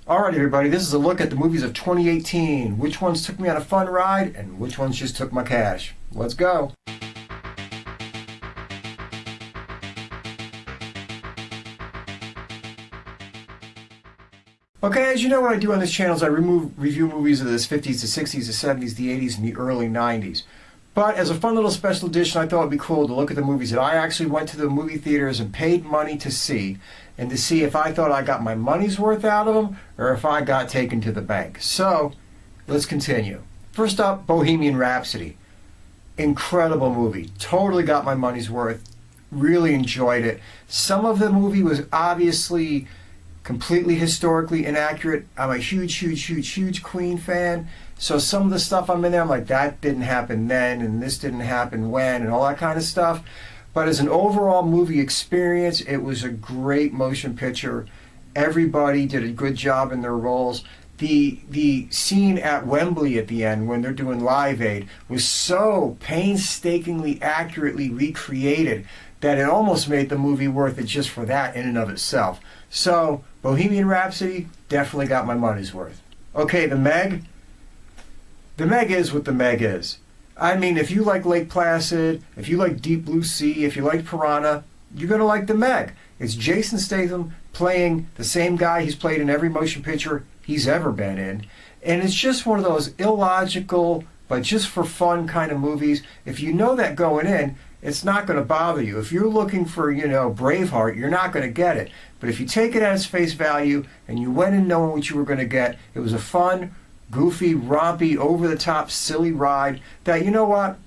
Alright everybody, this is a look at the movies of 2018. Which ones took me on a fun ride and which ones just took my cash. Let's go. Okay, as you know, what I do on this channel is I review movies of the 50s, the 60s, the 70s, the 80s, and the early 90s. But as a fun little special edition, I thought it'd be cool to look at the movies that I actually went to the movie theaters and paid money to see, and to see if I thought I got my money's worth out of them or if I got taken to the bank. So, let's continue. First up, Bohemian Rhapsody. Incredible movie. Totally got my money's worth. Really enjoyed it. Some of the movie was obviously completely historically inaccurate. I'm a huge Queen fan. So some of the stuff I'm in there, I'm like, that didn't happen then, and this didn't happen when, and all that kind of stuff. But as an overall movie experience, it was a great motion picture. Everybody did a good job in their roles. The scene at Wembley at the end when they're doing Live Aid was so painstakingly accurately recreated that it almost made the movie worth it just for that in and of itself. So, Bohemian Rhapsody definitely got my money's worth. Okay, The Meg. The Meg is what The Meg is. I mean, if you like Lake Placid, if you like Deep Blue Sea, if you like Piranha, you're going to like The Meg. It's Jason Statham playing the same guy he's played in every motion picture he's ever been in. And it's just one of those illogical, but just for fun kind of movies. If you know that going in, it's not going to bother you. If you're looking for, Braveheart, you're not going to get it. But if you take it at its face value and you went in knowing what you were going to get, it was a fun, goofy, rompy, over-the-top, silly ride that, you know what?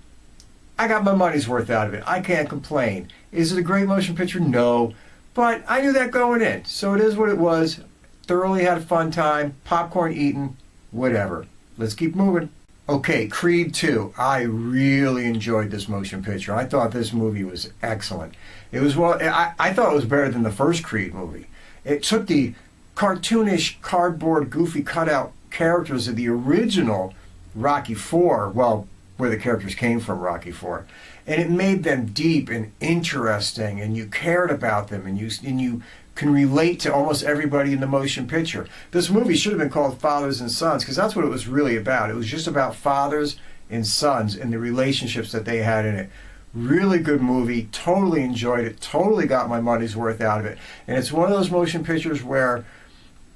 I got my money's worth out of it. I can't complain. Is it a great motion picture? No. But I knew that going in. So it is what it was. Thoroughly had a fun time. Popcorn eaten. Whatever. Let's keep moving. Okay, Creed 2. I really enjoyed this motion picture. I thought this movie was excellent. It was I thought it was better than the first Creed movie. It took the cartoonish, cardboard, goofy cutout characters of the original Rocky IV, well, where the characters came from, Rocky IV, and it made them deep and interesting, and you cared about them, and you can relate to almost everybody in the motion picture. This movie should have been called Fathers and Sons, because that's what it was really about. It was just about fathers and sons and the relationships that they had in it. Really good movie. Totally enjoyed it. Totally got my money's worth out of it. And it's one of those motion pictures where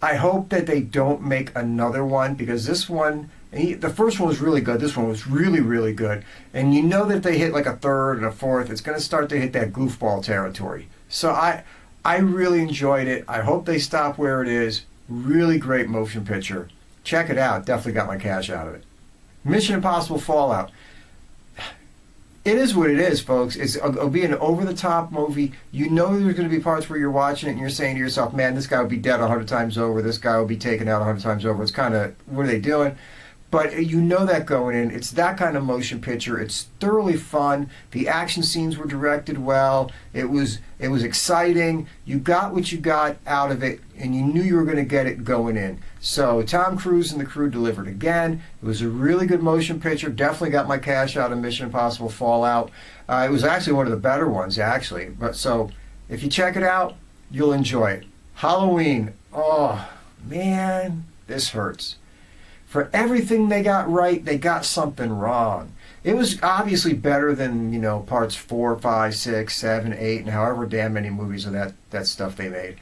I hope that they don't make another one, because this one, the first one was really good. This one was really good. And you know that if they hit like a third and a fourth, it's going to start to hit that goofball territory. So I really enjoyed it. I hope they stop where it is. Really great motion picture. Check it out. Definitely got my cash out of it. Mission Impossible Fallout. It is what it is, folks. It'll be an over-the-top movie. You know there's going to be parts where you're watching it and you're saying to yourself, man, this guy would be dead 100 times over. This guy will be taken out 100 times over. It's kind of, what are they doing? But you know that going in. It's that kind of motion picture. It's thoroughly fun. The action scenes were directed well. It was exciting. You got what you got out of it, and you knew you were going to get it going in. So Tom Cruise and the crew delivered again. It was a really good motion picture. Definitely got my cash out of Mission Impossible Fallout. It was actually one of the better ones, actually. But so if you check it out, you'll enjoy it. Halloween. Oh, man, this hurts. For everything they got right, they got something wrong. It was obviously better than, parts 4, 5, 6, 7, 8, and however damn many movies of that stuff they made.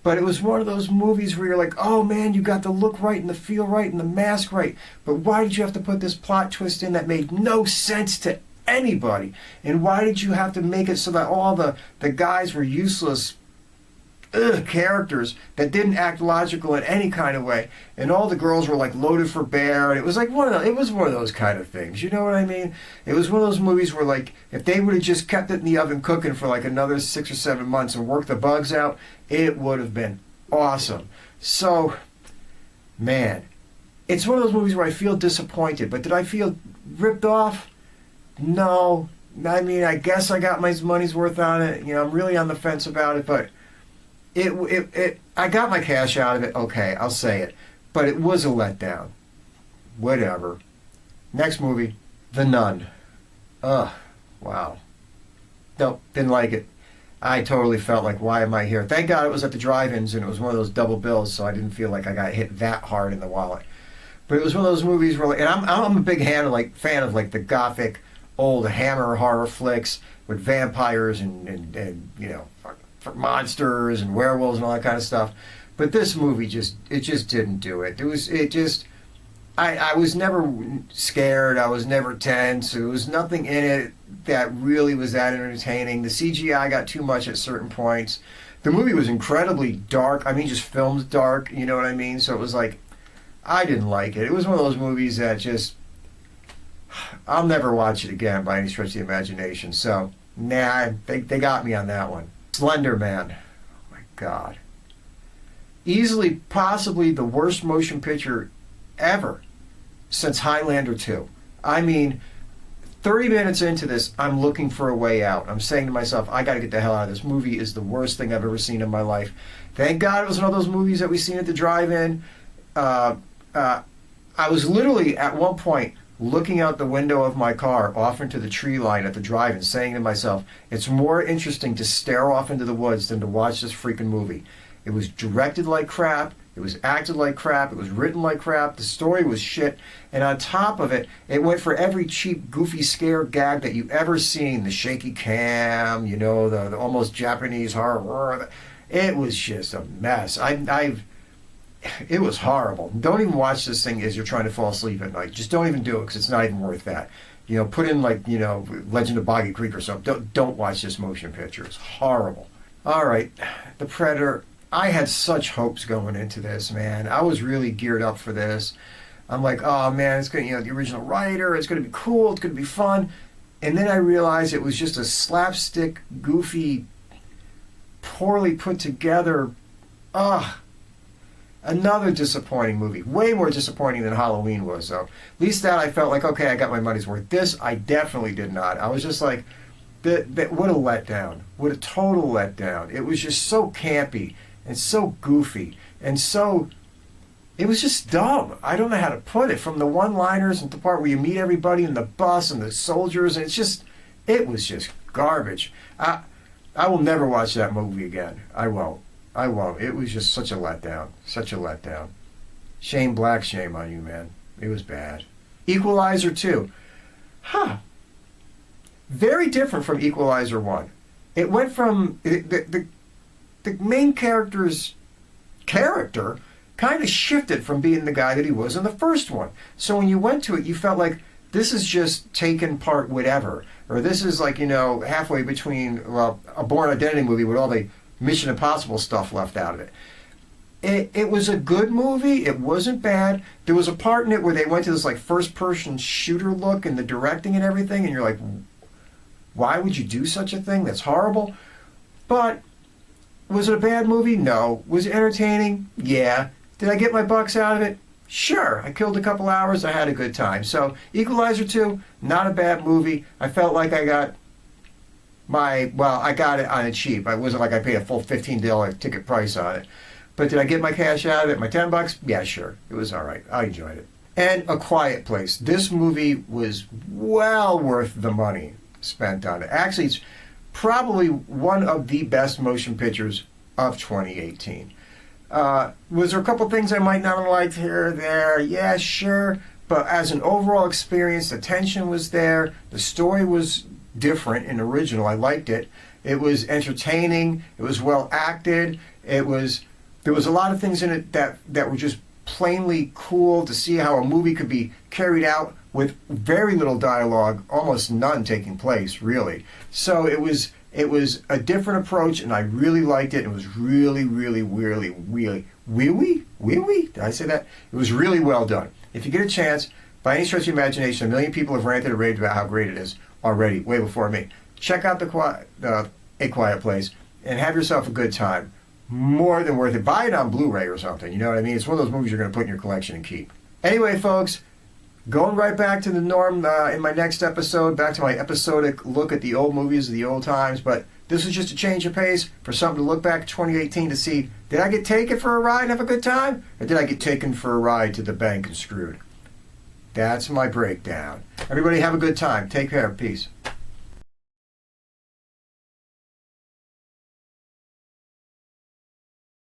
But it was one of those movies where you're like, oh man, you got the look right and the feel right and the mask right. But why did you have to put this plot twist in that made no sense to anybody? And why did you have to make it so that all the guys were useless characters that didn't act logical in any kind of way, and all the girls were like loaded for bear, and it was like one of those kind of things, you know what I mean? It was one of those movies where, like, if they would have just kept it in the oven cooking for like another 6 or 7 months and worked the bugs out, it would have been awesome. So, man, it's one of those movies where I feel disappointed, but did I feel ripped off? No. I mean, I guess I got my money's worth on it. I'm really on the fence about it, but I got my cash out of it, okay, I'll say it. But it was a letdown. Whatever. Next movie, The Nun. Ugh, wow. Nope, didn't like it. I totally felt like, why am I here? Thank God it was at the drive-ins and it was one of those double bills, so I didn't feel like I got hit that hard in the wallet. But it was one of those movies where, like, and I'm a big fan of like the gothic old Hammer horror flicks with vampires and you know, monsters and werewolves and all that kind of stuff. But this movie just didn't do it. I was never scared. I was never tense. There was nothing in it that really was that entertaining. The CGI got too much at certain points. The movie was incredibly dark. I mean, just filmed dark, you know what I mean? So it was like, I didn't like it. It was one of those movies that just, I'll never watch it again by any stretch of the imagination. So, nah, they got me on that one. Slender Man. Oh my God. Easily, possibly the worst motion picture ever since Highlander 2. I mean, 30 minutes into this, I'm looking for a way out. I'm saying to myself, I got to get the hell out of this. Movie is the worst thing I've ever seen in my life. Thank God it was one of those movies that we seen at the drive-in. I was literally at one point looking out the window of my car off into the tree line at the drive-in, saying to myself, it's more interesting to stare off into the woods than to watch this freaking movie. It was directed like crap. It was acted like crap. It was written like crap. The story was shit. And on top of it, it went for every cheap, goofy scare gag that you've ever seen. The shaky cam, you know, the almost Japanese horror. It was just a mess. It was horrible. Don't even watch this thing as you're trying to fall asleep at night. Just don't even do it because it's not even worth that. You know, put in like, you know, Legend of Boggy Creek or something. Don't watch this motion picture. It's horrible. All right, The Predator. I had such hopes going into this, man. I was really geared up for this. I'm like, oh man, it's going to, you know, the original writer, it's going to be cool, it's going to be fun. And then I realized it was just a slapstick, goofy, poorly put together, another disappointing movie. Way more disappointing than Halloween was, though. At least that I felt like, okay, I got my money's worth. This, I definitely did not. I was just like, what a letdown. What a total letdown. It was just so campy and so goofy and so, it was just dumb. I don't know how to put it. From the one-liners and the part where you meet everybody in the bus and the soldiers, and it was just garbage. I will never watch that movie again. I won't. It was just such a letdown. Such a letdown. Shane Black, shame on you, man. It was bad. Equalizer 2. Very different from Equalizer 1. It went from the main character's character kind of shifted from being the guy that he was in the first one. So when you went to it, you felt like this is just taken part whatever. Or this is like, you know, halfway between, well, a Bourne Identity movie with all the Mission Impossible stuff left out of it. It was a good movie. It wasn't bad. There was a part in it where they went to this like first-person shooter look and the directing and everything, and you're like, why would you do such a thing? That's horrible. But was it a bad movie? No. Was it entertaining? Yeah. Did I get my bucks out of it? Sure. I killed a couple hours. I had a good time. So Equalizer 2, not a bad movie. I felt like I got I got it on it cheap. It wasn't like I paid a full $15 ticket price on it. But did I get my cash out of it? My $10? Yeah, sure. It was all right. I enjoyed it. And A Quiet Place. This movie was well worth the money spent on it. Actually, it's probably one of the best motion pictures of 2018. Was there a couple things I might not have liked here or there? Yeah, sure. But as an overall experience, the tension was there. The story was different and original. I liked it. It was entertaining. It was well acted. There was a lot of things in it that were just plainly cool to see how a movie could be carried out with very little dialogue, almost none taking place, really. So it was a different approach, and I really liked it. It was really, really, really, really, did I say that? It was really well done. If you get a chance, by any stretch of the imagination, a million people have ranted and raved about how great it is already, way before me. Check out A Quiet Place and have yourself a good time. More than worth it. Buy it on Blu-ray or something, you know what I mean? It's one of those movies you're going to put in your collection and keep. Anyway, folks, going right back to the norm in my next episode, back to my episodic look at the old movies of the old times, but this was just a change of pace for something to look back at 2018 to see, did I get taken for a ride and have a good time? Or did I get taken for a ride to the bank and screwed? That's my breakdown. Everybody have a good time. Take care. Peace.